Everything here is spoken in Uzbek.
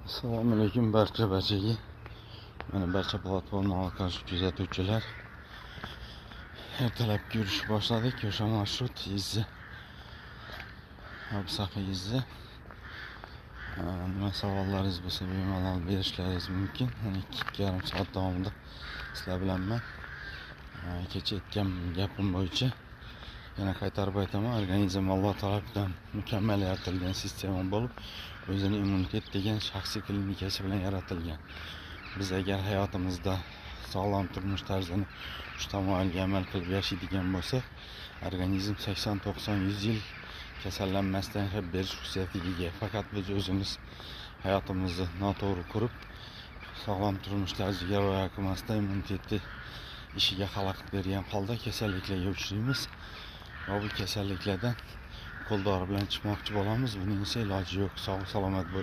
Assalomu alaykum barchaga. Mana barcha platformaga qarshi kuzatuvchilar. Ertalabki yurish boshladik. O'sha marshrut izi. Absaqa izi. Nima savollaringiz bo'lsa bemalol berishlaringiz mumkin. 2,5 soat davomida sizlar bilanman. Kecha aytgan gapim bo'yicha yana qaytarib aytaman. Organizm Alloh tomonidan mukammal yaratilgan sistema bo'lib, o'zining immunitet degan shaxsiy klinikasi bilan yaratilgan. Biz agar hayotimizda sog'lom turmush tarzini shu tamoyilga amal qilib yashaydigan bo'lsak, organizm 80-90-100 yil kasallanmasdan yashab berish xususiyatiga ega. Faqat biz o'zimiz hayotimizni noto'g'ri qurib, sog'lom turmush tarziga rioya qilmasdan immunitetni ishiga xalaqit bergan holda kasalliklarga uchraymiz. Va bu kasalliklardan qo'ldori bilan chiqmoqchi bo'lamiz. Buning esa iloji yo'q. Sog' salomat bo'ling.